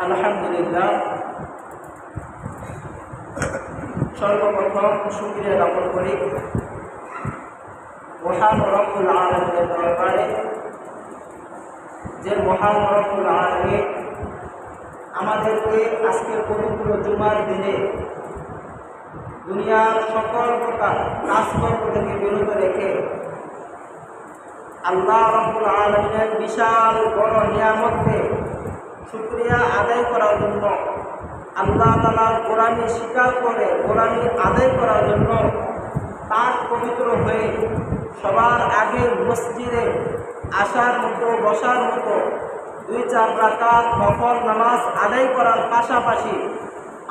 আলহামদুলিল্লাহ, সর্বপ্রথম শুকরিয়া জ্ঞাপন করি মহান রব্বুল আলামিনের দরবারে, যে মহান রব্বুল আলামিন আমাদেরকে আজকের পবিত্র জুমার দিনে দুনিয়ার সকল প্রকার কাজকর্ম থেকে বিরত রেখে আল্লাহ রব্বুল আলামিনের বিশাল বড় নিয়ামতকে শুকরিয়া আদায় করার জন্য, আল্লাহ তাআলার গোলামি স্বীকার করে গোলামি আদায় করার জন্য পাক পবিত্র হয়ে সবার আগে মসজিদে আসার মতো, বসার মতো 2-4 রাকাত নফল নামাজ আদায় করার পাশাপাশি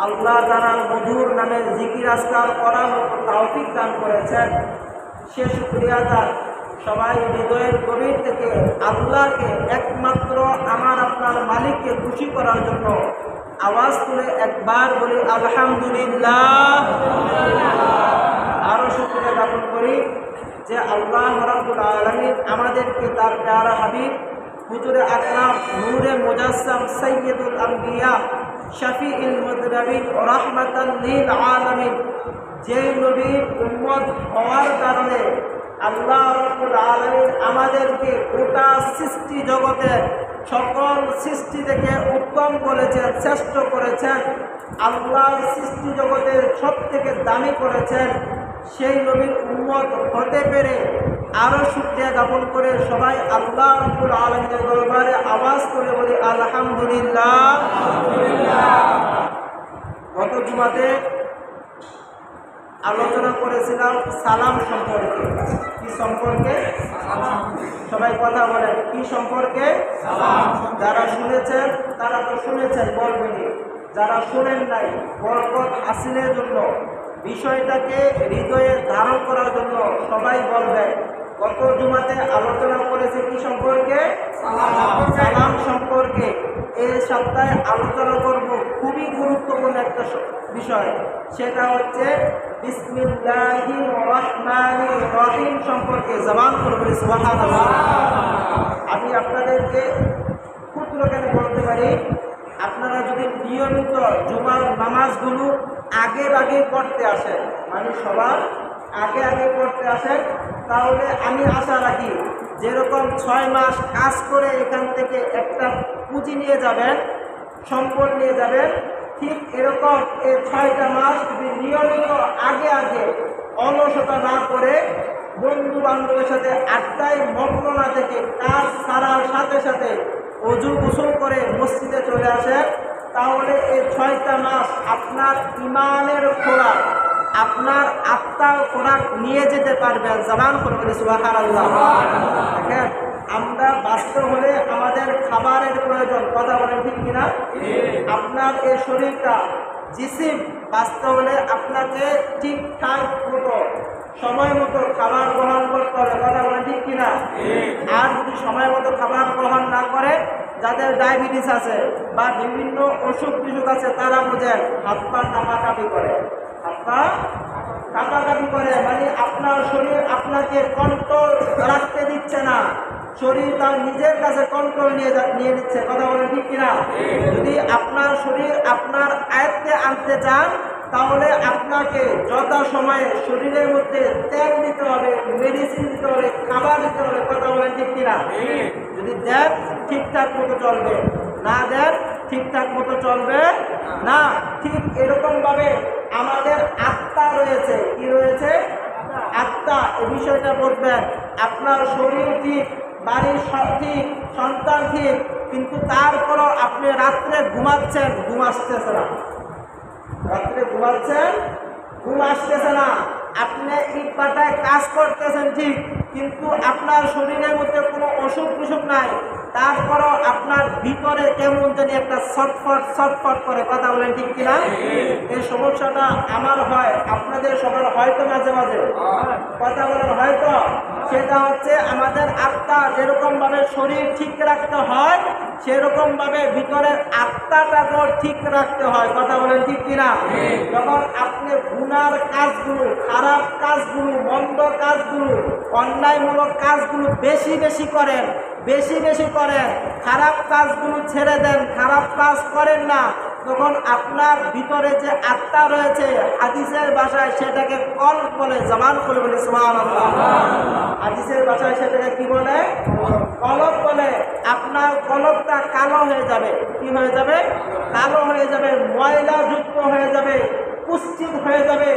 আল্লাহ তাআলার মধুর নামে জিকির আজকার করার মতো তৌফিক দান করেছেন। সে শুকরিয়া তার সবাই হৃদয়ের গভীর থেকে আল্লাহকে, একমাত্র আমার আপনার মালিককে খুশি করার জন্য আওয়াজ তুলে একবার বলি আলহামদুলিল্লাহ। আরও শুকরিয়া জ্ঞাপন করি যে আল্লাহ রাব্বুল আলামিন আমাদেরকে তার প্যারা হাবিব হুজুরে আকরাম নূরে মুজাসসাম সাইয়্যিদুল আম্বিয়া শফিউল মুযনিবিন রাহমাতাল লিল আলামিন, যেই নবীর উম্মত হওয়ার কারণে আল্লাহ রাব্বুল আলামিন আমাদেরকে গোটা সৃষ্টি জগতের সকল সৃষ্টি থেকে উত্তম করেছেন, শ্রেষ্ঠ করেছেন, আল্লাহর সৃষ্টি জগতের সব থেকে দামি করেছেন। সেই নবীর উম্মত হতে পেরে আরও শুকরিয়া জ্ঞাপন করে সবাই আল্লাহ রাব্বুল আলামিনের দরবারে আওয়াজ করে বলি আলহামদুলিল্লাহ। গত জুমাতে আলোচনা করেছিলাম সালাম সম্পর্কে। কি সম্পর্কে? সবাই কথা বলেন, কি সম্পর্কে? যারা শুনেছেন তারা তো শুনেছেন, বলবেনই। যারা শুনেন নাই, বরকত হাসিলের জন্য, বিষয়টাকে হৃদয়ে ধারণ করার জন্য সবাই বলবেন। গত জুমাতে আলোচনা করেছে কি সম্পর্কে? সালাম সম্পর্কে। এই সপ্তাহে আলোচনা করব খুবই গুরুত্বপূর্ণ একটা বিষয়, সেটা হচ্ছে বিসমিল্লাহির রহমানির রহিম সম্পর্কে। জবান করে বলি সুবহানাল্লাহ। আমি আপনাদেরকে ক্ষুদ্র কেন বলতে পারি, আপনারা যদি নিয়মিত জুমার নামাজগুলো আগে পড়তে আসেন, মানে সবার আগে পড়তে আসেন, তাহলে আমি আশা রাখি যেরকম 6 মাস কাজ করে এখান থেকে একটা পুঁজি নিয়ে যাবেন, সম্পদ নিয়ে যাবেন, ঠিক এরকম এই 6টা মাস যদি নিয়মিত আগে অলসতা না করে বন্ধু বান্ধবের সাথে আড্ডায় মগ্ন না থেকে কাজ ছাড়ার সাথে সাথে অজু গোসল করে মসজিদে চলে আসেন, তাহলে এই 6টা মাস আপনার ইমানের খোরাক, আপনার আত্মার খোরাক নিয়ে যেতে পারবেন। জবান করে বলি সুবহানাল্লাহ। দেখেন, আমরা বাঁচতে হলে আমাদের খাবারের প্রয়োজন। কথা বলেন ঠিক কিনা? আপনার এই শরীরটা, জিসিম বাঁচতে হলে আপনাকে ঠিকঠাক মতো সময় মতো খাবার গ্রহণ করতে হবে। কথা বলেন ঠিক কিনা? আর যদি সময় মতো খাবার গ্রহণ না করে, যাদের ডায়াবেটিস আছে বা বিভিন্ন অসুখ বিসুখ আছে, তারা বুঝেন হাত পা কাঁপাকাঁপি করে, হাত পা কাঁপাকাঁপি করে, মানে আপনার শরীর আপনাকে কন্ট্রোল রাখতে দিচ্ছে না, শরীর তার নিজের কাছে কন্ট্রোল নিয়ে নিচ্ছে। কথা বলেন ঠিক কিনা? যদি আপনার শরীর আপনার আয়ত্তে আনতে চান, তাহলে আপনাকে যথাসময়ে শরীরের মধ্যে তেল দিতে হবে, মেডিসিন দিতে হবে, খাবার দিতে হবে। কথা বলেন ঠিক কিনা? যদি দেন ঠিকঠাক মতো চলবে, না দেন ঠিকঠাক মতো চলবে না। ঠিক এরকমভাবে আমাদের আত্মা রয়েছে। কি রয়েছে? আত্মা। এই বিষয়টা বলবেন, আপনার শরীর ঠিক, বাড়ির ঠিক, সন্তান ঠিক, কিন্তু তারপরও আপনি রাত্রে ঘুমাচ্ছেন, ঘুম আসতেছে না। রাত্রে ঘুমাচ্ছেন, ঘুম আসতেছে না। আপনি ইট পাটায় কাজ করতেছেন ঠিক, কিন্তু আপনার শরীরের মধ্যে কোনো অসুখ বিসুখ নাই, তারপরও আপনার ভিতরে কেমন জানি একটা ছটফট করে। কথা বলেন ঠিক কিনা? এই সমস্যাটা আমার হয়, আপনাদের সবার হয়তো মাঝে মাঝে। কথা বলেন হয়তো। সেটা হচ্ছে আমাদের আত্মা যেরকমভাবে শরীর ঠিক রাখতে হয়, সেরকমভাবে ভিতরের আত্মাটাকেও ঠিক রাখতে হয়। কথা বলেন ঠিক কিনা? যখন আপনি গুনার কাজগুলো, খারাপ কাজগুলো, মন্দ কাজগুলো, অন্যায়মূলক কাজগুলো বেশি করেন, বেশি বেশি করেন, খারাপ কাজগুলো ছেড়ে দেন, খারাপ কাজ করেন না, তখন আপনার ভিতরে যে আত্মা রয়েছে হাদিসের ভাষায় সেটাকে কল বলে, জবান করে বলে সুবহানাল্লাহ। হাদিসের ভাষায় সেটাকে কি বলে? কলব বলে। আপনার কলবটা কালো হয়ে যাবে। কি হয়ে যাবে? কালো হয়ে যাবে, ময়লা যুক্ত হয়ে যাবে, কুৎসিত হয়ে যাবে।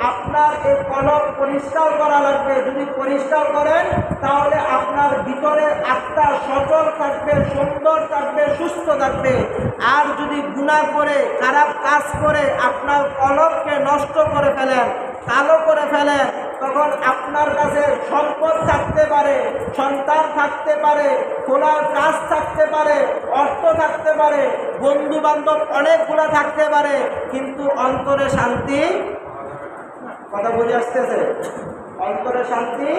আপনার এই কলব পরিষ্কার করা লাগবে। যদি পরিষ্কার করেন তাহলে আপনার ভিতরে আত্মা সচল থাকবে, সুন্দর থাকবে, সুস্থ থাকবে। আর যদি গুনাহ করে, খারাপ কাজ করে আপনার কলবকে নষ্ট করে ফেলেন, কালো করে ফেলেন, তখন আপনার কাছে সম্পদ থাকতে পারে, সন্তান থাকতে পারে, খোলার কাজ থাকতে পারে, অর্থ থাকতে পারে, বন্ধু বান্ধব অনেকগুলো থাকতে পারে, কিন্তু অন্তরে শান্তি, কথা বুঝে আসতেছে? অন্তরে শান্তি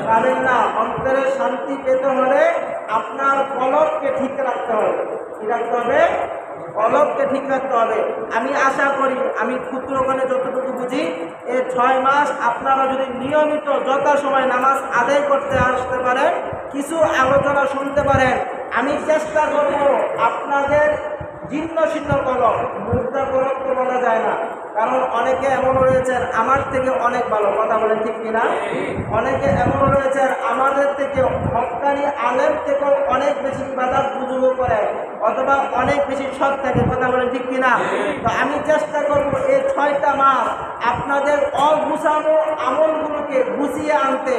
পাবেন না। অন্তরে শান্তি পেতে হলে আপনার কলবকে ঠিক রাখতে হবে। কি রাখতে হবে? কলবকে ঠিক রাখতে হবে। আমি আশা করি, আমি ক্ষুদ্রখানে যতটুকু বুঝি, এই 6 মাস আপনারা যদি নিয়মিত যথাসময় নামাজ আদায় করতে আসতে পারেন, কিছু আলোচনা শুনতে পারেন, আমি চেষ্টা করব আপনাদের জীর্ণ শীর্ণ কলব, মুদ্রা কলব তো বলা যায় না, কারণ অনেকে এমন রয়েছেন আমার থেকে অনেক ভালো, কথা বলেন ঠিক কিনা? অনেকে এমন রয়েছেন আমাদের থেকে, হক্কানি আলেম থেকেও অনেক বেশি ইবাদত বুজুর্গ করে, অথবা অনেক বেশি সৎ থাকে, কথা বলেন ঠিক কিনা? তো আমি চেষ্টা করব এই 6টা মাস আপনাদের অগুছানো আমলগুলোকে গুছিয়ে আনতে।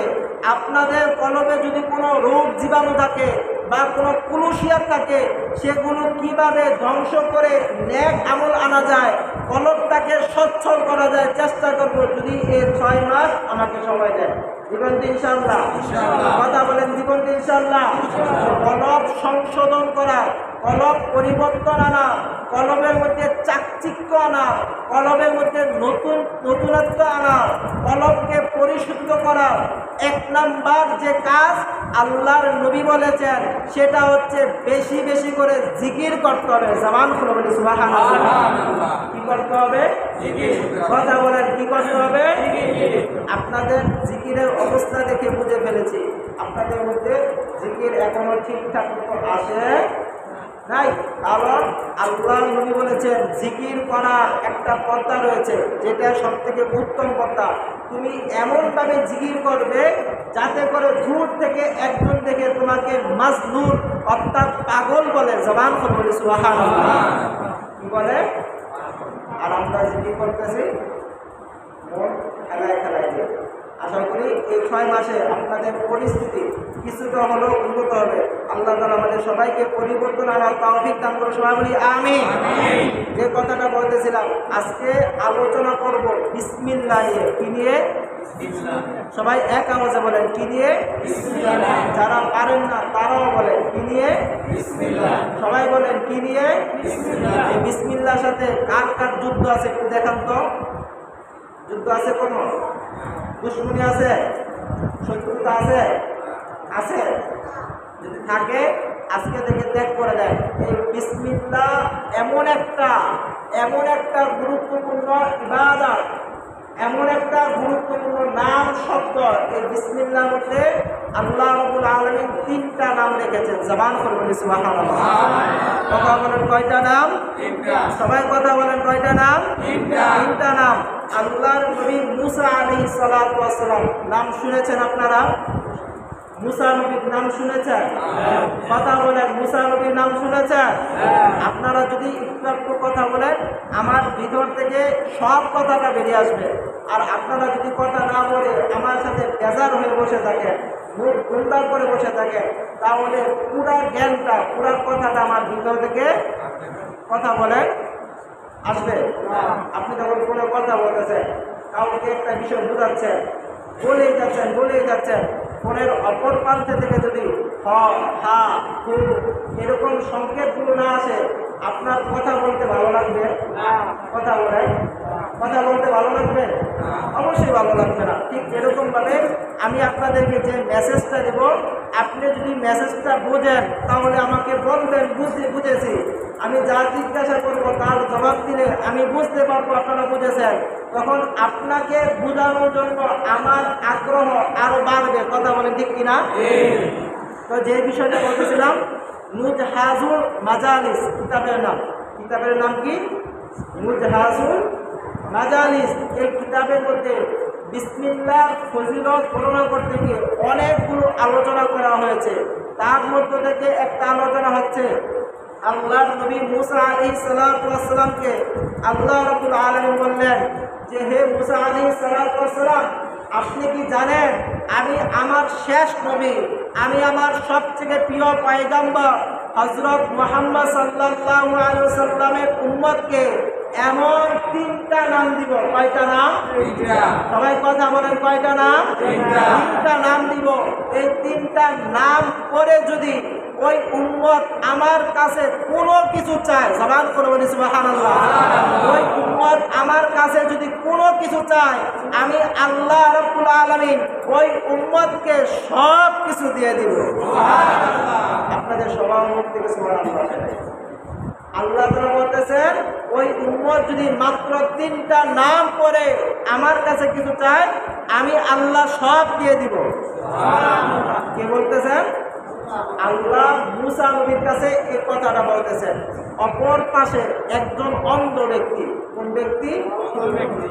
আপনাদের কলবে যদি কোনো রোগ জীবাণু থাকে বা কোনো কুলুশিয়াত থাকে, সেগুলো কিভাবে ধ্বংস করে নেক আমল আনা যায়, কলবটাকে সচ্ছল করা যায়, চেষ্টা করব যদি এই 6 মাস আমাকে সময় দেয়। জীবন ইনশাআল্লাহ, কথা বলেন জীবন ইনশাআল্লাহ। কলব সংশোধন করা, কলব পরিবর্তন আনা, কলবের মধ্যে চাকচিক্য আনা, কলবের মধ্যে নতুনত্ব আনা, কলবকে পরিশুদ্ধ করা, 1 নাম্বার যে কাজ আল্লাহর নবী বলেছেন সেটা হচ্ছে বেশি বেশি করে জিকির করতে হবে। জবান খুলে বলি সুবহানাল্লাহ। কি করতে হবে? কথা বলেন, কি করতে হবে? আপনাদের জিকিরের অবস্থা দেখে বুঝে ফেলেছি আপনাদের মধ্যে জিকির এখনো ঠিকঠাক মতো আসে নাই। কারণ আল্লাহ নবী বলেছেন জিকির করার একটা পদ্ধতি রয়েছে, যেটা সবথেকে উত্তম পদ্ধতি। তুমি এমনভাবে জিকির করবে যাতে করে দূর থেকে একজন দেখে তোমাকে মাজনুন অর্থাৎ পাগল বলে। জবান করে বলি সুবহানাল্লাহ। কি বলে? আর আমরা জিকির করতেছি মন খেলায় খেলায় দিয়ে। আশা করি এই 6 মাসে আপনাদের পরিস্থিতি কিছুটা হলেও উন্নত হবে। আল্লাহ তাআলা আমাদের সবাইকে পরিবর্তন আনার তৌফিক দান করে। সবাই বলি আমিন। যে কথাটা বলতেছিলাম, আজকে আলোচনা করব বিসমিল্লাহ নিয়ে। কি নিয়ে? সবাই এক আওয়াজে বলেন, কি নিয়ে? যারা পারেন না তারাও বলেন, কি নিয়ে? সবাই বলেন, কি নিয়ে? এই বিসমিল্লাহর সাথে কার কার যুদ্ধ আছে একটু দেখান তো। যুদ্ধ আছে? কোনো দুশ্মনী আছে? শত্রুতা আছে? আছে? যদি থাকে আজকে থেকে ত্যাগ করে দেয়। এই বিসমিল্লাহ এমন একটা গুরুত্বপূর্ণ ইবাদত, এমন একটা গুরুত্বপূর্ণ নাম শব্দ। এই বিসমিল্লাহর মধ্যে আল্লাহ রাব্বুল আলামিন 3টা নাম রেখেছেন। জবান করে বলি সুবহানাল্লাহ। কথা বলেন কয়টা নাম? 3টা। সবাই কথা বলেন কয়টা নাম? 3টা নাম। আল্লাহর নবী মুসা আলাইহিস সালাতু ওয়াস সালাম নাম শুনেছেন আপনারা? মুসা নবীর নাম শুনেছেন? কথা বলেন, মুসা নবীর নাম শুনেছেন? আপনারা যদি একটু কথা বলেন আমার ভিতর থেকে সব কথাটা বেরিয়ে আসবে। আর আপনারা যদি কথা না বলে আমার সাথে বেজার হয়ে বসে থাকেন, মুখ গুন্ডা করে বসে থাকেন, তাহলে পুরা জ্ঞানটা, পুরা কথাটা আমার ভিতর থেকে কথা বলেন আসবে। আপনি যখন কোনো কথা বলতেছেন, কাউকে একটা বিষয় বোঝাচ্ছেন, বলেই যাচ্ছেন, ফোনের অপর প্রান্তে থেকে যদি হ, হা, হু এরকম সংকেতগুলো না আসে, আপনার কথা বলতে ভালো লাগবে? কথা বলতে ভালো লাগবে? অবশ্যই ভালো লাগবে না। ঠিক এরকমভাবে আমি আপনাদেরকে যে মেসেজটা দেব, আপনি যদি মেসেজটা বোঝেন তাহলে আমাকে বলবেন বুঝেছি। আমি যা জিজ্ঞাসা করবো তার জবাব দিলে আমি বুঝতে পারবো আপনারা বুঝেছেন। তখন আপনাকে বোঝানোর জন্য আমার আগ্রহ আরো বাড়বে। কথা বলেন ঠিক কিনা? তো যে বিষয়টা বলতেছিলাম, নুজহাজুল মাজালিস কিতাবের নাম কি? নুজহাজুল মাজালিস। এই কিতাবের মধ্যে বিসমিল্লাহ ফজিলত বর্ণনা করতে গিয়ে অনেকগুলো আলোচনা করা হয়েছে। তার মধ্যে থেকে একটা আলোচনা হচ্ছে আল্লাহর নবী মুসা আলাইহিস সালাতু ওয়াস সালামকে আল্লাহ রাব্বুল আলামিন বললেন যে, হে মুসা আলাইহিস সালাতু ওয়াস সালাম, আপনি কি জানেন আমি আমার শেষ নবী, আমি আমার সবথেকে প্রিয় পয়গম্বর হযরত মুহাম্মদ সাল্লাল্লাহু আলাইহি ওয়াসাল্লামের উম্মতকে এমন 3টা নাম দিব। কয়টা নাম? সবাই কথা বলেন, কয়টা নাম? 3টা নাম দিব। এই 3টা নাম পরে যদি ওই উম্মত আমার কাছে কোনো কিছু চায়, জবান করে বলি সুবহানাল্লাহ, ওই উম্মত আমার কাছে যদি কোনো কিছু চায়, আমি আল্লাহ রাব্বুল আলামিন ওই উম্মতকে সব কিছু দিয়ে দিব। আপনাদের সবার মুখ থেকে সুবহানাল্লাহ। আল্লাহ তাআলা বলতেছেন, ওই উম্মত যদি মাত্র 3টা নাম করে আমার কাছে কিছু চায়, আমি আল্লাহ সব দিয়ে দিব। কে বলতেছেন? আল্লাহ মুসা নবীর কাছে এই কথাটা বলতেছেন। অপর পাশে একজন অন্ধ ব্যক্তি। কোন ব্যক্তি?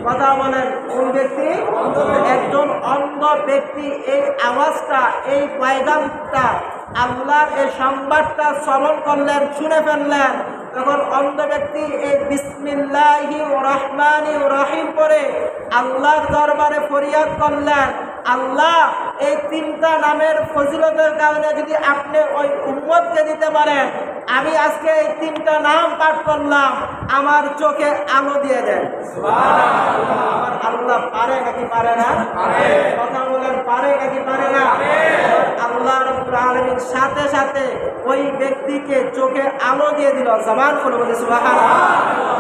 কথা বলেন, কোন ব্যক্তি? একজন অন্ধ ব্যক্তি এই আওয়াজটা, এই পয়গামটা, আল্লাহর এই সংবাদটা শ্রবণ করলেন, শুনে ফেললেন। তখন অন্ধ ব্যক্তি এই বিসমিল্লাহির রহমানির রহিম পড়ে আল্লাহর দরবারে ফরিয়াদ করলেন, আল্লাহ এই 3টা নামের ফজিলতের কারণে যদি আপনি ওই উম্মতকে দিতে পারেন, আমি আজকে এই 3টা নাম পাঠ করলাম, আমার চোখে আলো দিয়ে দেন। আমার আল্লাহ পারে নাকি পারে না? কথা বলেন, পারে নাকি পারে না? আল্লাহ রাব্বুল আলামিন সাথে সাথে ওই ব্যক্তিকে চোখে আলো দিয়ে দিল। জবান করে বলি সুবহানাল্লাহ।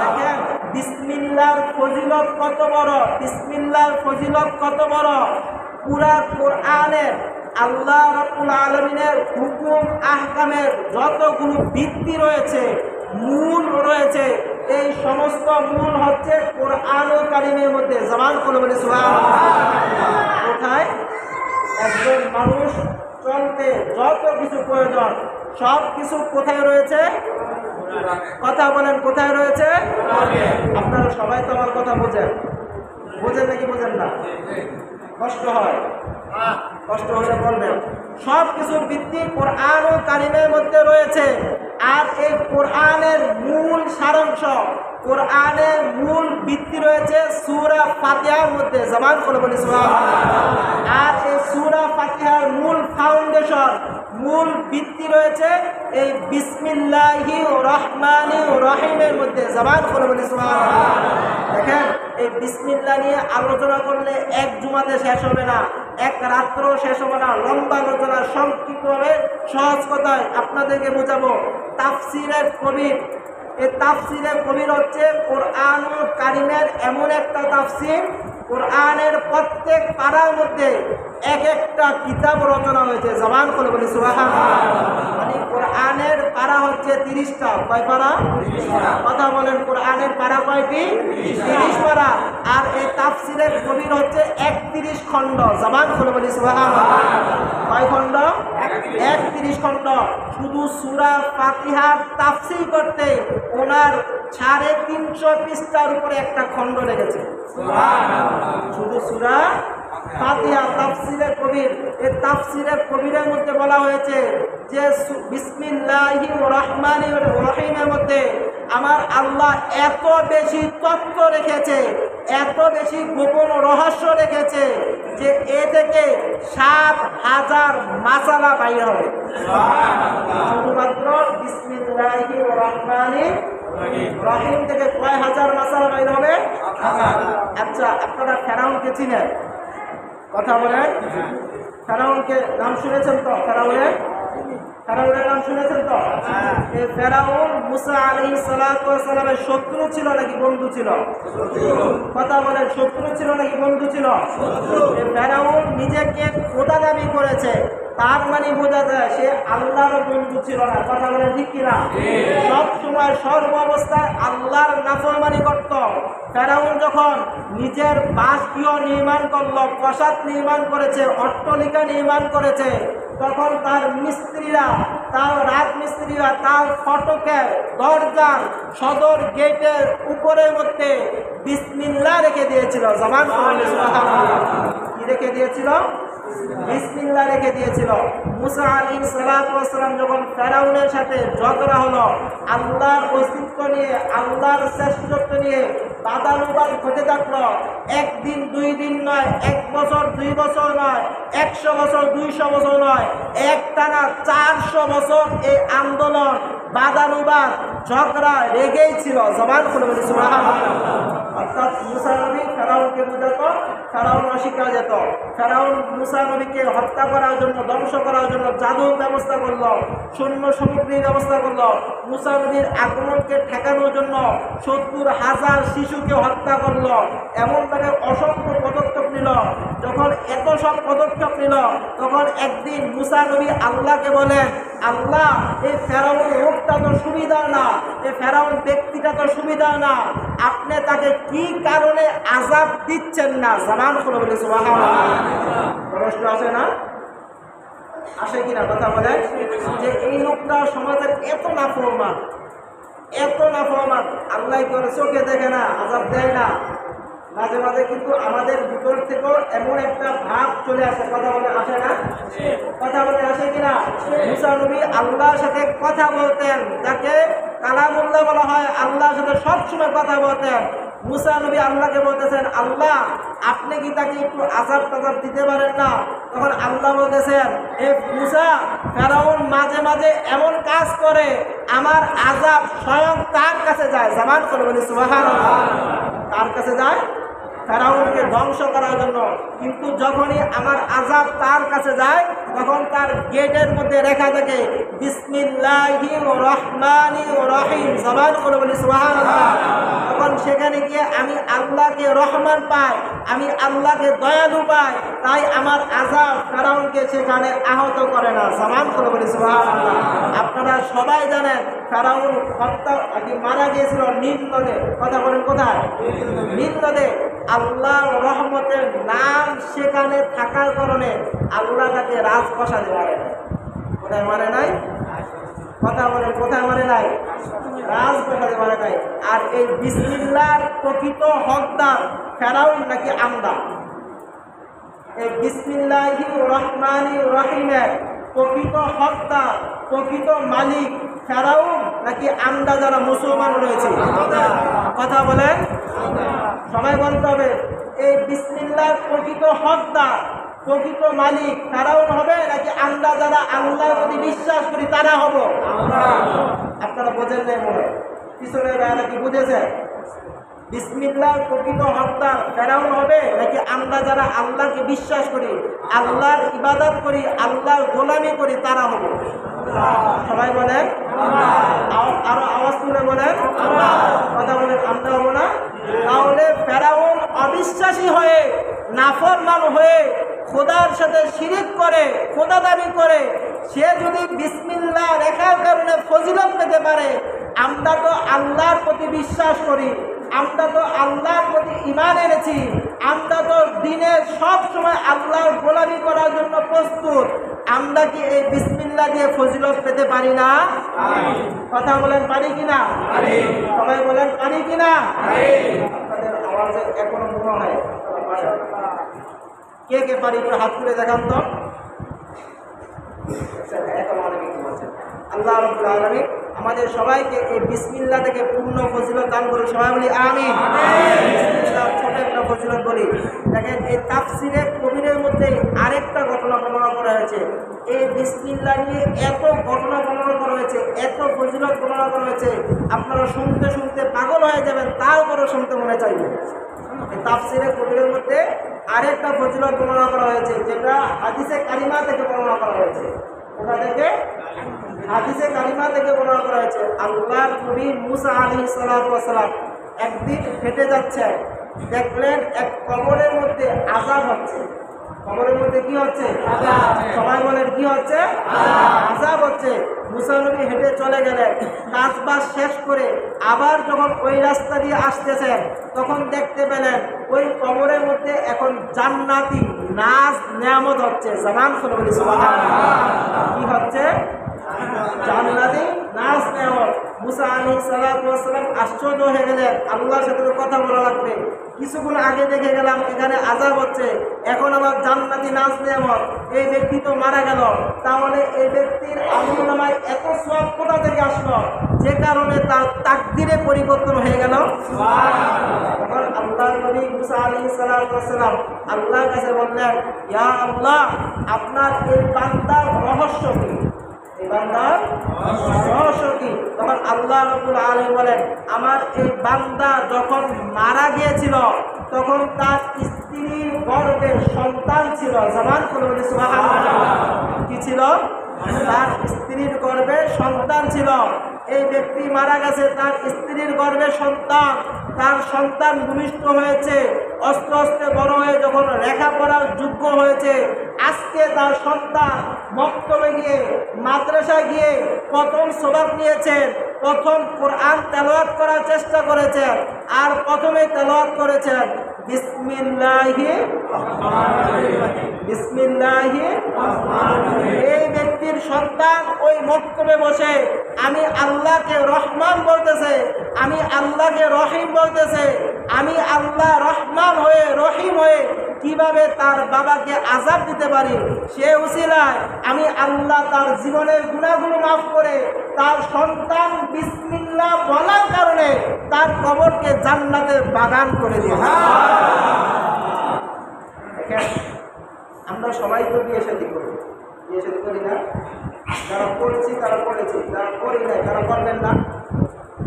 দেখেন বিসমিল্লাহর ফজিলত কত বড়, বিসমিল্লাহর ফজিলত কত বড়। পুরা কোরআনের আল্লাহ রাব্বুল আলামিনের হুকুম আহকামের যতগুলো ভিত্তি রয়েছে, মূল রয়েছে, এই সমস্ত মূল হচ্ছে কোরআনুল কারীমের মধ্যে। জবান করে বলি সুবহানাল্লাহ। কোথায় একজন মানুষ চলতে যত কিছু প্রয়োজন সব কিছু কোথায় রয়েছে? কথা বলেন, কোথায় রয়েছে? আপনারা সবাই তো আমার কথা বোঝেন নাকি বোঝেন না? কষ্ট হয়? কষ্ট হলে বলবেন। সব কিছুর ভিত্তি কোরআনুল কারীমের মধ্যে রয়েছে। আর এই কোরআনের মূল সারাংশ, কোরআনের মূল ভিত্তি রয়েছে সূরা ফাতিহার মধ্যে। জবান করে বলি সুবহানাল্লাহ। আর এই সূরা ফাতিহার মূল ফাউন্ডেশন, মূল ভিত্তি রয়েছে এই বিসমিল্লাহির রহমানির রহিমের মধ্যে। জবান করে বলি সুবহানাল্লাহ। দেখেন এই বিসমিল্লাহ নিয়ে আলোচনা করলে এক জুমাতে শেষ হবে না, এক রাত্র শেষ হবে না। লম্বা আলোচনা, সংক্ষিপ্তভাবে সহজ কথায় আপনাদেরকে বোঝাবো। তাফসীরের কবির, এই তাফসীরের কবির হচ্ছে কোরআনুল কারীমের এমন একটা তাফসীর, কোরআনের প্রত্যেক পারার মধ্যে এক একটা কিতাব রচনা হয়েছে। জবান করে বলি সুবহানাল্লাহ। মানে কোরআনের পারা হচ্ছে 30টা। কয় পারা? কথা বলেন, কোরআনের পারা কয়টি? 30 পারা। আর এই তাফসীরের কবির হচ্ছে 31 খণ্ড। জবান করে বলি সুবহানাল্লাহ। কয় খণ্ড? 31 খণ্ড। শুধু সূরা ফাতিহার তাফসীর করতে ওনার 350 পৃষ্ঠার উপরে একটা খণ্ড লেগেছে। শুধু সূরা ফাতিহা তাফসীরের কবির। এই তাফসীরের কবিরের মধ্যে বলা হয়েছে যে বিসমিল্লাহির রহমানির রহিমের মধ্যে আমার আল্লাহ এত বেশি তথ্য রেখেছে, এত বেশি গোপন রহস্য রেখেছে যে এ থেকে 7000 মাসালা বাইর হবে। শুধুমাত্র বিসমিল্লাহির রহমানির রহিম থেকে কয় হাজার মাসালা বাইর হবে? আচ্ছা, আপনারা ফেরাউনকে চিনেন? কথা বলেন। ফেরাউনকে নাম শুনেছেন তো? ফেরাউনের নাম শুনেছেন তো? এই ফেরাউন মুসা আলাইহিস সালাতু ওয়াস সালামের শত্রু ছিল নাকি বন্ধু ছিল? কথা বলেন, শত্রু ছিল নাকি বন্ধু ছিল? এই ফেরাউন নিজেকে খোদা দাবি করেছে, তার মানে বোঝা যায় সে আল্লাহর বন্ধু ছিল না। কথা বলেন ঠিক কিনা? সব সময় সর্ব অবস্থায় আল্লাহর নাফরমানি করত। ফেরাউন যখন নিজের বাসগৃহ নির্মাণ করলো, প্রাসাদ নির্মাণ করেছে, অট্টালিকা নির্মাণ করেছে, তখন তার মিস্ত্রিরা, তার রাজমিস্ত্রিরা তার ফটকের দরজার সদর গেটের উপরের মধ্যে বিসমিল্লাহ রেখে দিয়েছিল। জবান খুলে সুবহানাল্লাহ। কি রেখে দিয়েছিল? বিসমিল্লাহ রেখে দিয়েছিল। মুসা আলাইহিস সালাতু ওয়াস সালাম যখন ফেরাউনের সাথে ঝগড়া হলো, আল্লাহর অস্তিত্ব নিয়ে, আল্লাহর শ্রেষ্ঠত্ব নিয়ে বাদানুবাদ ঘটে থাকলো, একদিন দুই দিন নয়, 1 বছর 2 বছর নয়, 100 বছর 200 বছর নয়, একটানা 400 বছর এই আন্দোলন, বাদানুবাদ, ঝগড়া লেগেই ছিল। জবান খুলে বলি সুবহানাল্লাহ। অর্থাৎ মুসা নবী ফেরাউনকে বুঝাত, ফেরাউন অস্বীকার যেত। ফেরাউন মুসা নবীকে হত্যা করার জন্য, ধ্বংস করার জন্য জাদুর ব্যবস্থা করলো, সৈন্য সামগ্রীর ব্যবস্থা করলো। মুসা নবীর আক্রমণকে ঠেকানোর জন্য 70,000 শিশুকে হত্যা করলো। এমনভাবে অসংখ্য পদক্ষেপ নিল। যখন এত সব পদক্ষেপ নিল, তখন একদিন মুসা নবী আল্লাহকে বলেন, আল্লাহ, এই ফেরাউন লোকটা তো সুবিধা না, এই ফেরাউন ব্যক্তিটা তো সুবিধা না, আপনি তাকে কি কারণে আযাব দিচ্ছেন না? জামান করে বলি সুবহানাল্লাহ। প্রশ্ন আসে না? আসে কিনা? কথা বলেন যে এই লোকটা সমাজের এত নাফরমান, এত নাফরমান, আল্লাহ করে চোখে দেখে না, আযাব দেয় না। মাঝে মাঝে কিন্তু আমাদের ভিতর থেকেও এমন একটা ভাব চলে আসে। কথা বলে আসে না? কথা বলে আসে কিনা? মুসা নবী আল্লাহর সাথে কথা বলতেন, তাকে কালামুল্লাহ বলা হয়, আল্লাহর সাথে সবসময় কথা বলতেন। মুসা নবী আল্লাহকে বলতেছেন, আল্লাহ, আপনি কি তাকে একটু আযাব টাযাব দিতে পারেন না? তখন আল্লাহ বলতেছেন, হে মুসা, ফেরাউন মাঝে মাঝে এমন কাজ করে, আমার আযাব স্বয়ং তার কাছে যায়। জামান করে বলি সুবহানাল্লাহ। তার কাছে যায় ফেরাউনকে ধ্বংস করার জন্য। কিন্তু যখনই আমার আযাব তার কাছে যায়, তখন তার গেটের মধ্যে লেখা থাকে বিসমিল্লাহির রহমানির রহিম। জবান করে বলি সুবহানাল্লাহ। তখন সেখানে গিয়ে আমি আল্লাহকে রহমান পাই, আমি আল্লাহকে দয়ালু পাই, তাই আমার আযাব ফেরাউনকে সেখানে আহত করে না। জবান করে বলি সুবহানাল্লাহ। আপনারা সবাই জানেন ফেরাউন হত্যা মারা গিয়েছিল নীল নদে। কথা বলেন কোথায়? নীল নদে। আল্লাহর রহমতের নাম সেখানে থাকার কারণে আল্লাহ তাকে রাজপ্রাসাদে মারে নাই। কোথায় মারে নাই? কথা বলেন কোথায় মারে নাই? রাজপ্রাসাদে মারে নাই। আর এই বিসমিল্লাহর প্রকৃত হকদার ফেরাউন নাকি আমরা? এই বিসমিল্লাহির রহমানির রহিমের প্রকৃত হকদার, প্রকৃত মালিক ফেরাউন নাকি আমরা যারা মুসলমান রয়েছে? কথা বলেন, সবাই বলতে হবে। এই বিসমিল্লাহর প্রকৃত হকদার, প্রকৃত মালিক ফেরাউন হবে নাকি আমরা যারা আল্লাহর প্রতি বিশ্বাস করি তারা হব? আপনারা বোঝেন নাই মনে, পিছনে কি বুঝেছেন? বিসমিল্লাহর প্রকৃত হকদার ফেরাউন হবে নাকি আমরা যারা আল্লাহকে বিশ্বাস করি, আল্লাহর ইবাদত করি, আল্লাহর গোলামি করি তারা হব? সবাই বলেন, আরো আওয়াজ তুলে বলেন, কথা বলেন, আমরা হবো না? তাহলে ফেরাউন অবিশ্বাসী হয়ে, নাফরমান হয়ে, খোদার সাথে শিরিক করে, খোদা দাবি করে, সে যদি বিসমিল্লাহ রেখার কারণে ফজিলত পেতে পারে, আমরা তো আল্লাহর প্রতি বিশ্বাস করি, আমরা তো আল্লাহর প্রতি ঈমান এনেছি, আমরা তো দিনে সব সময় আল্লাহর গোলামি করার জন্য প্রস্তুত, আমরা কি এই বিসমিল্লাহ দিয়ে ফজিলত পেতে পারি না? কথা বলেন, পারি কিনা? সবাই বলেন, পারি কিনা? আপনাদের আওয়াজে এখনো মনে হয় কে কে পারি? একটু হাত তুলে দেখান তো। এখন অনেকে কি বলছেন? আল্লাহ রাব্বুল আলামিন আমাদের সবাইকে এই বিসমিল্লাহ থেকে পূর্ণ ফজিলত দান করুন। সবাই বলি আমিন। বিসমিল্লাহ ছোট একটা ফজিলত বলি। দেখেন, এই তাফসিরে কবিরের মধ্যে আরেকটা ঘটনা বর্ণনা করা হয়েছে। এই বিসমিল্লাহ নিয়ে এত ঘটনা বর্ণনা করা হয়েছে, এত ফজিলত বর্ণনা করা হয়েছে, আপনারা শুনতে শুনতে পাগল হয়ে যাবেন, তারপরও শুনতে মনে চাইবে। এই তাফসিরে কবিরের মধ্যে আরেকটা ফজিলত বর্ণনা করা হয়েছে, যেটা হাদিসে কারিমা থেকে বর্ণনা করা হয়েছে। ওটা থেকে হাদিসে কারিমা থেকে বর্ণনা করা হয়েছে। আল্লাহর নবী মুসা আলাইহিস সালাতু ওয়াস সালাম একদিন হেঁটে যাচ্ছেন, দেখলেন এক কবরের মধ্যে আযাব হচ্ছে। কবরের মধ্যে কি হচ্ছে? সবাই বলেন, কি হচ্ছে? আযাব হচ্ছে। মুসা নবী হেঁটে চলে গেলেন, কাজ বাজ শেষ করে আবার যখন ওই রাস্তা দিয়ে আসতেছেন, তখন দেখতে পেলেন ওই কবরের মধ্যে এখন জান্নাতি নাজ নিয়ামত হচ্ছে। জামান খুলে বলি সুবহানাল্লাহ। কি হচ্ছে? জান্নাতি নাজ নিয়ামত। মুসা আলাইহিস সালাতু ওয়াস সালাম আশ্চর্য হয়ে গেলেন, আল্লাহর সাথে কথা বলা লাগবে, কিছুক্ষণ আগে দেখে গেলাম এখানে আযাব হচ্ছে, এখন আবার জান্নাতি নাজ নিয়ামত, এই ব্যক্তি তো মারা গেল, তাহলে এই ব্যক্তির আমলনামায় এত সওয়াব কোথা থেকে আসলো, যে কারণে তার তাকদীরে পরিবর্তন হয়ে গেল। সুবহানাল্লাহ। তখন আল্লাহর নবী মুসা আলাইহিস সালাতু ওয়াস সালাম আল্লাহর কাছে বললেন, ইয়া আল্লাহ, আপনার এই বান্দার রহস্য কি? এই বান্দার রহস্য কি? তখন আল্লাহ রাব্বুল আলামিন বলেন, আমার এই বান্দা যখন মারা গিয়েছিল তখন তার স্ত্রীর গর্ভে সন্তান ছিল। জামান করে বলি সুবহানাল্লাহ। কি ছিল? তার স্ত্রীর গর্ভে সন্তান ছিল। এই ব্যক্তি মারা গেছে, তার স্ত্রীর গর্ভে সন্তান, তার সন্তান ভূমিষ্ঠ হয়েছে, আস্তে আস্তে বড় হয়ে যখন লেখাপড়ার যোগ্য হয়েছে, আজকে তার সন্তান মক্তবে গিয়ে মাদ্রাসায় গিয়ে প্রথম সবাব নিয়েছেন, প্রথম কোরআন তেলাওয়াত করার চেষ্টা করেছেন, আর প্রথমে তেলাওয়াত করেছেন বিসমিল্লাহি বিসমিল্লাহি। এই ব্যক্তির সন্তান ওই মক্তবে বসে আমি আল্লাহকে রহমান বলতেছে, আমি আল্লাহকে রহিম বলতেছে, আমি আল্লাহ রহমান হয়ে রহিম হয়ে কিভাবে তার বাবাকে আযাব দিতে পারি, সে উসিলায় আমি আল্লাহ তার জীবনের গুনাহগুলো মাফ করে তার সন্তান বিসমিল্লাহ বলার কারণে তার কবরকে জান্নাতের বাগান করে দিই। আমরা সবাই তো বিয়ে শাদী করি, বিয়ে শাদী করি না? যারা করেছি তারা করেছি, যারা করি নাই তারা করবেন না?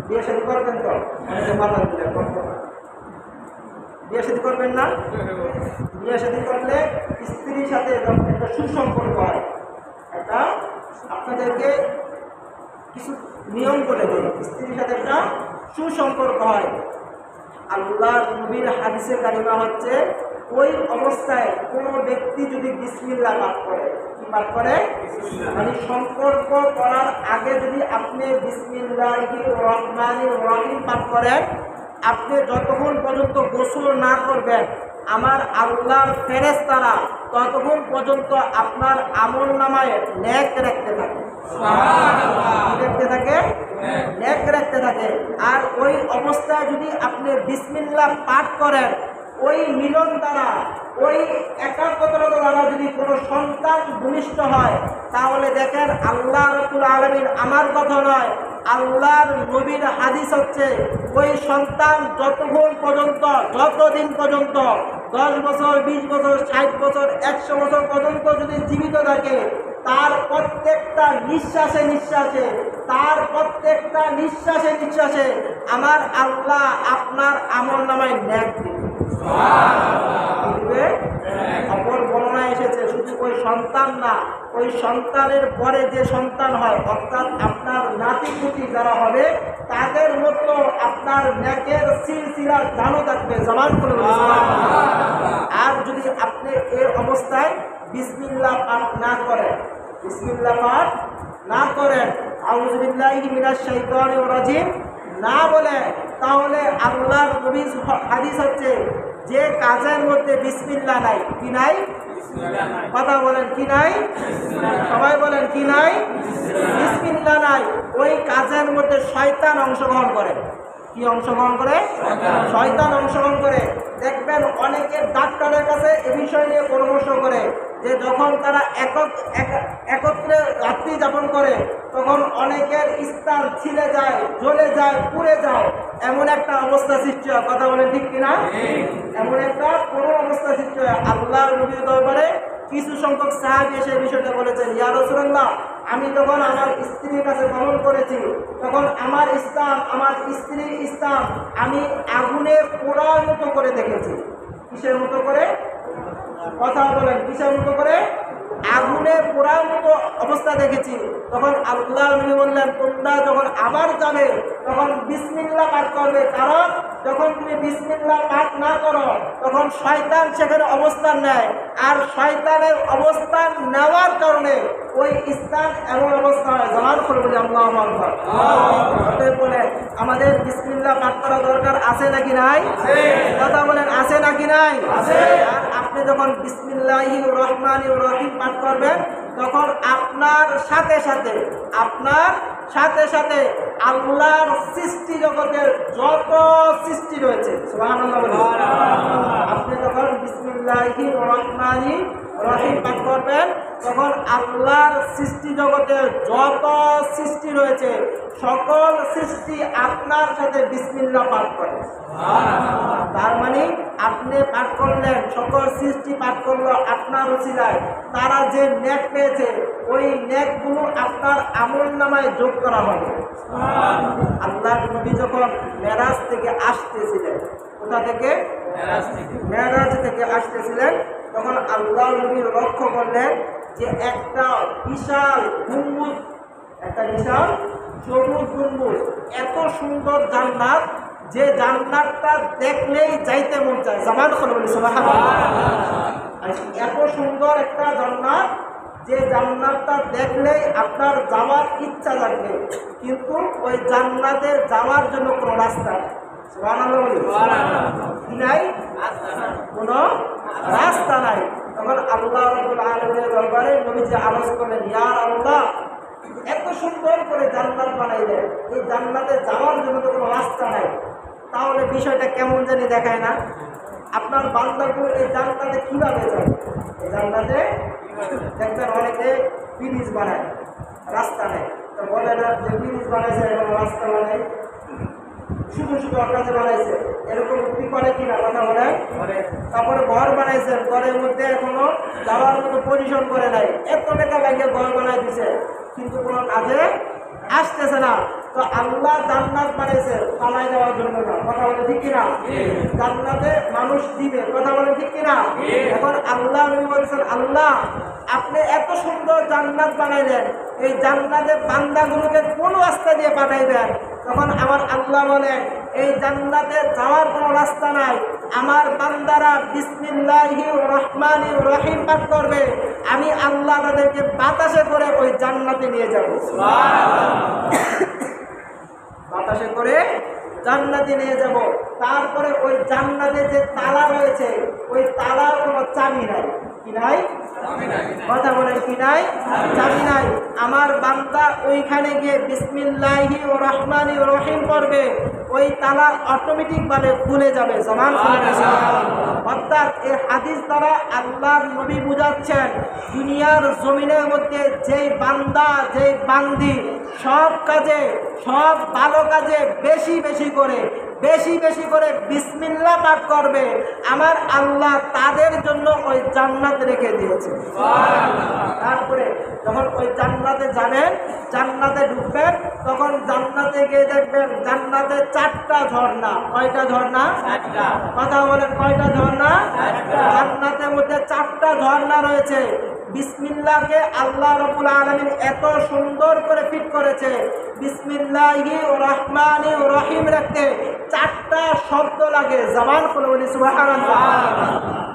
বিয়ে শাদী করবেন তো? মাথা দিলে করতে হবে। বিয়ে শাদী করবেন না? বিয়ে শাদী করলে স্ত্রীর সাথে একটা সুসম্পর্ক হয়, একটা আপনাদেরকে কিছু নিয়ম করে দেয়, স্ত্রীর সাথে একটা সুসম্পর্ক হয়। আল্লাহর নবীর হাদিসে কারিমা হচ্ছে, ওই অবস্থায় কোনো ব্যক্তি যদি বিসমিল্লাহ পাঠ করে, কি পাঠ করে? মানে সম্পর্ক করার আগে যদি আপনি বিসমিল্লাহির রহমানির রহিম পাঠ করেন, আপনি যতক্ষণ পর্যন্ত গোসল না করবেন আমার আল্লাহর ফেরেশতারা ততক্ষণ পর্যন্ত আপনার আমলনামায় নেক রাখতে থাকে। রাখতে থাকে, নেক রাখতে থাকে। আর ওই অবস্থায় যদি আপনি বিসমিল্লাহ পাঠ করেন, ওই মিলন দ্বারা, ওই একাত্মতার দ্বারা যদি কোনো সন্তান ভূমিষ্ঠ হয়, তাহলে দেখেন আল্লাহ রাব্বুল আলামিন, আমার কথা নয়, আল্লাহর নবীর হাদিস হচ্ছে, ওই সন্তান যতক্ষণ পর্যন্ত, যতদিন পর্যন্ত 10 বছর, 20 বছর, 60 বছর, 100 বছর পর্যন্ত যদি জীবিত থাকে, তার প্রত্যেকটা নিঃশ্বাসে নিঃশ্বাসে, তার প্রত্যেকটা নিঃশ্বাসে নিঃশ্বাসে আমার আল্লাহ আপনার আমলনামায় নেক দিবে। অপর বর্ণনায় এসেছে, শুধু ওই সন্তান না, ওই সন্তানের পরে যে সন্তান হয়, অর্থাৎ আপনার নাতি-পুতি যারা হবে, তাদের মতো আপনার নেকের সিলসিলা জানো থাকবে। জামান করে আর যদি আপনি এই অবস্থায় বিসমিল্লাহ পাঠ না করেন, বিসমিল্লাহ পাঠ না করেন, আউযু বিল্লাহি মিনাশ শাইতানির রাজিম না বলে, তাহলে আল্লাহর নবীর হাদিস হচ্ছে, যে কাজের মধ্যে বিসমিল্লাহ নাই, কি নাই? কথা বলেন, কি নাই? সবাই বলেন, কি নাই? বিসমিল্লাহ নাই, ওই কাজের মধ্যে শয়তান অংশগ্রহণ করে। কি অংশগ্রহণ করে? শয়তান অংশগ্রহণ করে। দেখবেন অনেকে ডাক্তারের কাছে এ বিষয় নিয়ে পরামর্শ করে যে যখন তারা একত্রে রাত্রি যাপন করে, তখন অনেকের স্থান ছিলে যায়, জ্বলে যায়, পুড়ে যায়, এমন একটা অবস্থা সৃষ্টি হয়। কথা বলেন, ঠিক কিনা? এমন একটা করুণ অবস্থা সৃষ্টি হয়। আল্লাহর নবীর দরবারে কিছু সংখ্যক সাহাবী এসে বিষয়টা বলেছেন, ইয়া রাসূলুল্লাহ, আমি যখন আমার স্ত্রীর কাছে ভ্রমণ করেছি, তখন আমার ইসলাম, আমার স্ত্রীর ইসলাম আমি আগুনে পোড়ার মতো করে দেখেছি। কিসের মতো করে? কথা বলেন, কিসের মতো করে? আগুনে পোড়ার মতো অবস্থা দেখেছি। তখন আল্লাহ নবী বললেন, তোমরা যখন আবার যাবে তখন বিসমিল্লাহ পাঠ করবে, কারণ যখন তুমি বিসমিল্লাহ পাঠ না করো তখন শয়তান সেখানে অবস্থান নেয়, আর শয়তানের অবস্থান নেওয়ার কারণে ওই স্থান এমন অবস্থা হয় জমান করে বলি আল্লাহু আকবার। অতএব বলে আমাদের বিসমিল্লাহ পাঠ করা দরকার আছে নাকি নাই? কথা বলেন আছে নাকি নাই? আর আপনি যখন বিসমিল্লাহির রহমানির রহিম পাঠ করবেন তখন আপনার সাথে সাথে আল্লাহর সৃষ্টি জগতের যত সৃষ্টি রয়েছে সুবহানাল্লাহ বলেন, আপনি যখন বিসমিল্লাহির রহমানির রহিম পাঠ করবেন তখন আল্লাহর সৃষ্টি জগতের যত সৃষ্টি রয়েছে সকল সৃষ্টি আপনার সাথে বিসমিল্লাহ পাঠ করে। তার মানে আপনি পাঠ করলেন, সকল সৃষ্টি পাঠ করলো আপনার উসিলায়, তারা যে নেক পেয়েছে ওই নেকগুলো আপনার আমলনামায় যোগ করা হবে। আল্লাহর নবী যখন মেরাজ থেকে আসতেছিলেন, কোথা থেকে? মেরাজ থেকে আসতেছিলেন, তখন আল্লাহর নবী লক্ষ্য করলেন যে একটা বিশাল গম্বুজ, একটা বিশাল সবুজ গম্বুজ, এত সুন্দর জান্নাত যে জান্নাতটা দেখলেই যাইতে মন চায়। জামান করে বলি সুবহানাল্লাহ। এত সুন্দর একটা জান্নাত যে জান্নাতটা দেখলেই আপনার যাওয়ার ইচ্ছা লাগবে, কিন্তু ওই জান্নাতে যাওয়ার জন্য কোনো রাস্তা নেই। সুবহানাল্লাহ বলি কি নাই? কোনো রাস্তা নাই। তখন আল্লাহ রাব্বুল আলামিনের দরবারে নবীজি আরজ করলেন, ইয়া আল্লাহ, এত সুন্দর করে জান্নাত বানাইলেন, এই জান্নাতে যাওয়ার জন্য তো কোনো রাস্তা নাই, তাহলে বিষয়টা কেমন জানি দেখায় না? আপনার বান্দাগুলো এই জান্নাতে কীভাবে যায়? এই জান্নাতে দেখবেন অনেকে ব্রিজ বানায়, রাস্তা নেই, তো বলে না যে ব্রিজ বানাইছে এবং রাস্তা বানায়, শুধু কাজে বানাইছে, এরকম কি করে কিনা? কথা বলে। তারপরে ঘর বানাইছেন, ঘরের মধ্যে এখনো যাওয়ার মতো পজিশন করে নাই, এত টাকা লাগিয়ে ঘর বানাই দিছে, কিন্তু কোনো কাজে আসতেছে না। তো আল্লাহ জান্নাত বানাইছে পালাই দেওয়ার জন্য না। কথা বলে ঠিক কিনা? জান্নাতে মানুষ দিবে। কথা বলে ঠিক কিনা? এখন আল্লাহ নবী বলছেন, আল্লাহ আপনি এত সুন্দর জান্নাত বানাইলেন, এই জান্নাতে বান্দাগুলোকে কোন রাস্তা দিয়ে পাঠাইবেন? তখন আমার আল্লাহ বলেন, এই জান্নাতে যাওয়ার কোনো রাস্তা নাই, আমার বান্দারা বিসমিল্লাহির রহমানির রহিম পাঠ করবে, আমি আল্লাহ তাদেরকে বাতাসে করে ওই জান্নাতে নিয়ে যাব। বাতাসে করে জান্নাতে নিয়ে যাব। তারপরে ওই জান্নাতে যে তালা রয়েছে ওই তালার কোনো চাবি নাই। কি নাই? কথা বলেন কি নাই? চাবি নাই। আমার বান্দা ওইখানে গিয়ে বিসমিল্লাহি ও রহমানি রহিম করবে, ওই তালা অটোমেটিকভাবে খুলে যাবে। সমান। অর্থাৎ এই হাদিস দ্বারা আল্লাহর নবী বুঝাচ্ছেন, দুনিয়ার জমিনের মধ্যে যেই বান্দা যেই বান্দি সব কাজে, সব ভালো কাজে বেশি বেশি করে বিসমিল্লাহ পাঠ করবে, আমার আল্লাহ তাদের জন্য ওই জান্নাত রেখে দিয়েছে। তারপরে যখন ওই জান্নাতে যাবেন, জান্নাতে ঢুকবেন, তখন জান্নাতে গিয়ে দেখবেন জান্নাতে 4টা ঝর্ণা। কয়টা ঝর্ণা? কথা বলেন কয়টা ঝর্ণা? জান্নাতের মধ্যে 4টা ঝর্ণা রয়েছে। বিসমিল্লাহকে আল্লাহ রাব্বুল আলামিন এত সুন্দর করে ফিট করেছে, বিসমিল্লাহি রহমানি রহিম রাখতে 4টা শব্দ লাগে। জবান খুলে বলি সুবহানাল্লাহ।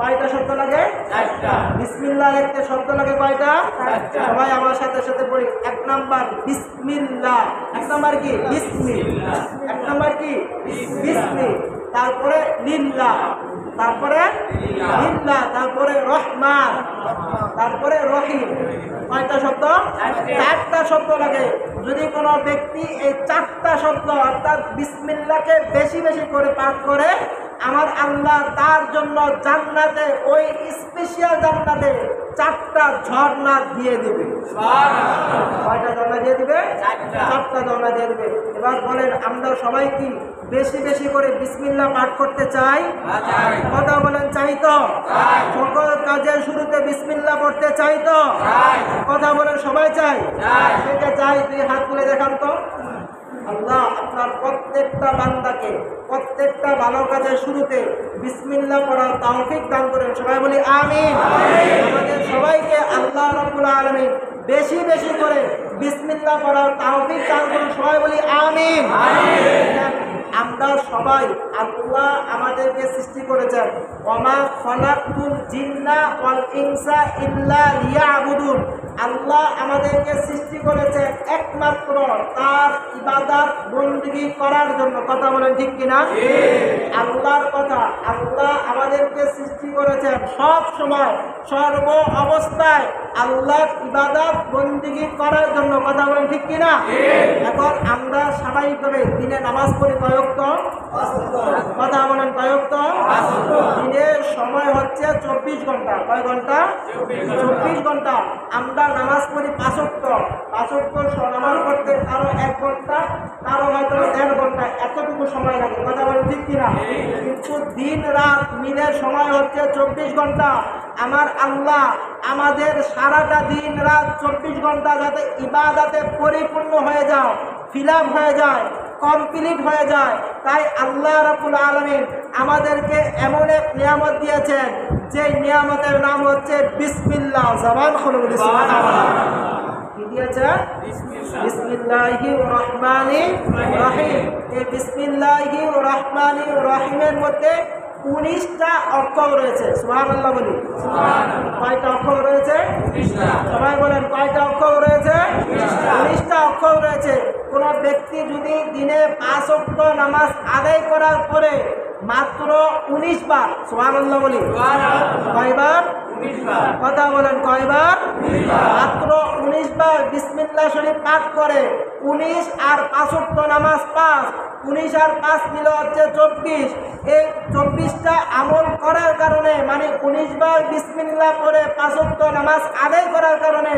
কয়টা শব্দ লাগে? 4টা। বিসমিল্লাহ লিখতে শব্দ লাগে কয়টা? 4টা। সবাই আমার সাথে সাথে বলি। 1 নাম্বার বিসমিল্লাহ, 1 নাম্বার কি? বিসমিল্লাহ, 1 নাম্বার কি? বিসমি, তারপরে লিল্লাহ, তারপরে লিল্লাহ, তারপরে রহমান, তারপরে রহিম। কয়টা শব্দ? 4টা শব্দ লাগে। যদি কোনো ব্যক্তি এই 4টা শব্দ অর্থাৎ বিসমিল্লাহকে বেশি করে পাঠ করে, আমার আল্লাহ তার জন্য জান্নাতে, ওই স্পেশাল জান্নাতে 4টা ঝর্ণা দিয়ে দিবে। কয়টা ঝর্ণা দিয়ে দিবে? 4টা ঝর্ণা দিয়ে দিবে। এবার বলেন, আমরা সবাই কি বেশি করে বিসমিল্লাহ পাঠ করতে চাই? কথা বলেন চাই তো? সকল কাজের শুরুতে বিসমিল্লাহ পড়তে চাই তো? কথা বলেন সবাই চাই? সেটা চাই। তুই হাত তুলে দেখান তো। আল্লাহ আপনার প্রত্যেকটা বান্দাকে প্রত্যেকটা ভালো কাজের শুরুতে বিসমিল্লাহ পড়ার তৌফিক দান করেন। সবাই বলি আমিন। আমাদের সবাইকে আল্লাহ রাব্বুল আলামিন বেশি করে বিসমিল্লাহ পড়ার তৌফিক দান করেন। সবাই বলি আমিন। আমরা সবাই, আল্লাহ আমাদেরকে সৃষ্টি করেছেন, ওমা খলাকতুল জিন্না ওয়াল ইনসা ইল্লা লিয়াবুদুন, আল্লাহ আমাদেরকে সৃষ্টি করেছেন একমাত্র তার ইবাদত বندگی করার জন্য। কথা বলেন ঠিক কিনা? আল্লাহর কথা, আল্লাহ আমাদেরকে সৃষ্টি করেছেন সব সময় সর্ব অবস্থায় আল্লাহর ইবাদত বندگی করার জন্য। কথা বলেন ঠিক কিনা? এখন আমরা স্বাভাবিকভাবে দিনে নামাজ পড়ি কয় ওয়াক্ত? কথা বলেন কয় ওয়াক্ত? দিনের সময় হচ্ছে 24 ঘন্টা। কয় ঘন্টা? 24 ঘন্টা। আমরা নামাজ পড়ি 5 ওয়াক্ত। 5 ওয়াক্ত নামাজ পড়তে কারো 1 ঘন্টা, কারো হয়তো 1.5 ঘন্টা, এতটুকু সময় লাগে। কথা বলেন ঠিক কিনা? কিন্তু দিন রাত মিলে সময় হচ্ছে 24 ঘন্টা। আমার আল্লাহ আমাদের সারাটা দিন রাত 24 ঘন্টা যাতে ইবাদতে পরিপূর্ণ হয়ে যায়, ফিল আপ হয়ে যায়, কমপ্লিট হয়ে যায়, তাই আল্লাহ রাব্বুল আলামিন আমাদেরকে এমন এক নিয়ামত দিয়েছেন, যে নিয়ামতের নাম হচ্ছে বিসমিল্লাহ। জবান খুলে বলি সুবহানাল্লাহ। কি দিয়েছে? বিসমিল্লাহির রহমানির রহিম। এই বিসমিল্লাহির রহমানির রহিমের মধ্যে 19টা অক্ষর রয়েছে। সুবহানাল্লাহ বলি। কয়টা অক্ষর রয়েছে? সবাই বলেন কয়টা অক্ষর রয়েছে? 19টা অক্ষর রয়েছে। কোনো ব্যক্তি যদি দিনে 5 ওয়াক্ত নামাজ আদায় করার পরে মাত্র 19 বার, সুবহানাল্লাহ বলি, কয়বার? 19 বার। কথা বলেন কয়বার? মাত্র 19 বার বিসমিল্লাহ শরীফ পাঠ করে 19 আর 5 ওয়াক্ত নামাজ 5, 19 আর 5 মিলে হচ্ছে 24। এই 24টা আমল করার কারণে, মানে 19 বার বিসমিল্লাহ পড়ে 5 ওয়াক্ত নামাজ আদায় করার কারণে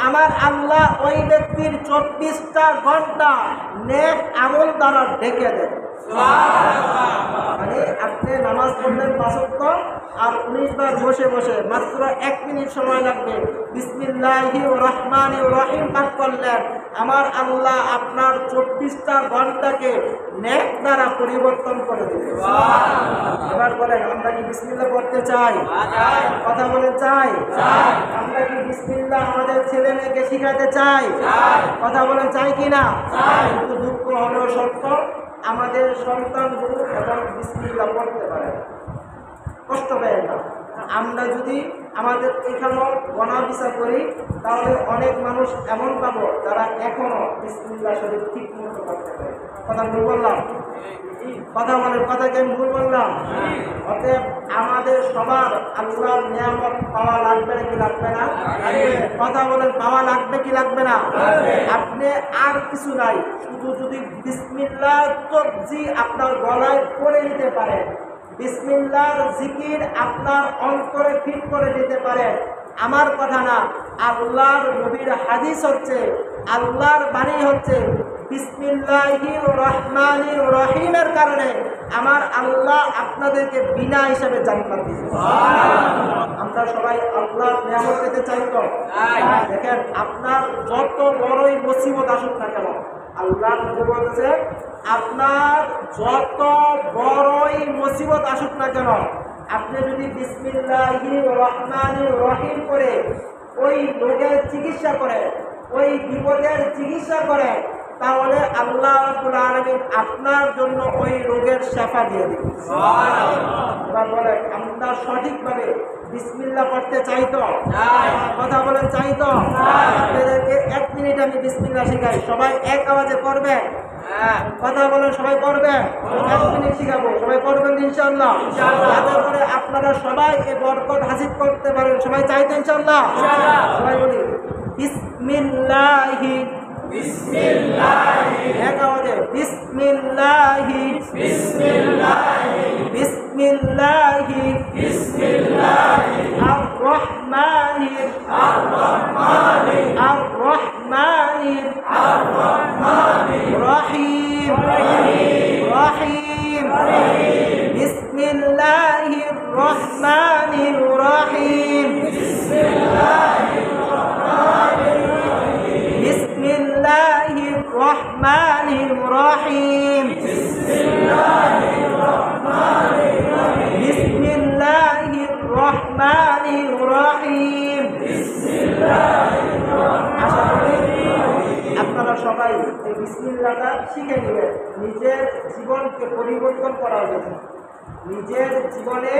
আমার আল্লাহ ওই ব্যক্তির 24টা ঘন্টা নেক আমল দ্বারা ঢেকে দেয়। মানে আপনি নামাজ পড়লেন 5 ওয়াক্ত আর 19 বার বসে বসে মাত্র 1 মিনিট সময় লাগবে বিসমিল্লাহির রহমানির রহিম পাঠ করলেন, আমার আল্লাহ আপনার 24টা ঘন্টাকে নেক দ্বারা পরিবর্তন করে দেবে। এবার বলেন আমরা কি বিসমিল্লাহ পড়তে চাই? কথা বলেন চাই? আমরা কি বিসমিল্লাহ আমাদের ছেলে মেয়েকে শিখাতে চাই? কথা বলেন চাই কিনা? কিন্তু দুঃখ হলেও সত্য, আমাদের সন্তানগুলো এখন বিসমিল্লাহ পড়তে পারে। কষ্ট পেয়ে না। আমরা যদি আমাদের এখানেও গণা বিচার করি তাহলে অনেক মানুষ এমন পাবো যারা এখনো বিসমিল্লাহ শরীফ ঠিক মতো করতে পারে। কথা ভুল বললাম? কথা বলেন, কথাকে আমি ভুল বললাম? অতএব আমাদের সবার আল্লাহর নিয়ামত পাওয়া লাগবে কি লাগবে না? কথা বলেন পাওয়া লাগবে কি লাগবে না? আপনি আর কিছু নাই, শুধু যদি বিসমিল্লাহ তকজি আপনার গলায় পড়ে নিতে পারেন, বিসমিল্লাহর জিকির আপনার অন্তরে ফিট করে দিতে পারেন, আমার কথা না, আল্লাহর নবীর হাদিস হচ্ছে, আল্লাহর বাণী হচ্ছে, বিসমিল্লাহির রহমানির রহিমের কারণে আমার আল্লাহ আপনাদেরকে বিনা হিসাবে জান্নাত দিবেন। আমরা সবাই আল্লাহর নিয়ামত পেতে চাই তো? দেখেন আপনার যত বড়ই মুসিবত আসুক না কেন, আল্লাহ বলছে আপনার যত বড়ই মুসিবত আসুক না কেন, আপনি যদি বিসমিল্লাহির রহমানির রহিম করে ওই রোগের চিকিৎসা করে, ওই বিপদের চিকিৎসা করে, তাহলে আল্লাহ রাব্বুল আলামিন আপনার জন্য ওই রোগের শিফা দিয়ে দিবেন। এবার বলেন আমরা সঠিকভাবে বিসমিল্লাহ পড়তে চাই তো? কথা বলেন চাই তো? আপনাদেরকে 1 মিনিট আমি বিসমিল্লাহ শিখাই, সবাই এক আওয়াজে পড়বেন। কথা বলেন সবাই পড়বেন? 1 মিনিট শিখাবো, সবাই পড়বেন ইনশাআল্লাহ। যাতে করে আপনারা সবাই এই বরকত হাসিল করতে পারেন। সবাই চাই তো ইনশাআল্লাহ? সবাই বলি বিসমিল্লাহি বিসমিল্লাহি, এক আওয়াজে বিসমিল্লাহি বিসমিল্লাহি বিসমিল্লাহি বিসমিল্লাহি আর রহমানির আর রহমানির আর রহমানির আর রহমানির রহিম রহিম বিসমিল্লাহির রহমানির রহিম বিসমিল্লাহির রহমানির বিসমিল্লাহির রহমানির রহিম বিসমিল্লাহির রহমানির রহিম বিসমিল্লাহির রহমানির রহিম বিসমিল্লাহির রহমানির রহিম। আপনারা সবাই এই বিসমিল্লাহটা শিখে নেবেন, নিজের জীবনকে পরিবর্তন করার জন্য, নিজের জীবনে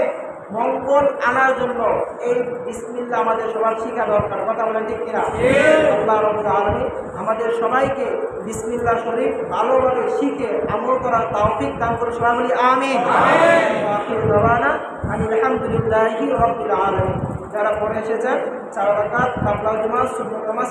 মঙ্গল আনার জন্য এই বিসমিল্লাহ আমাদের সবার শিখা দরকার। কথা বলেন ঠিক কিনা? আল্লাহ রাব্বুল আলামিন আমাদের সবাইকে বিসমিল্লাহ শরীফ ভালোভাবে শিখে আমল করার তৌফিক দান করে। সবাই বলি আমিন। ওয়া আখিরু দাওয়ানা আলহামদুলিল্লাহি রাব্বিল আলামিন। যারা পড়ে এসেছেন 4 রাকাত কাবলা জুমা সুন্নাত নামাজ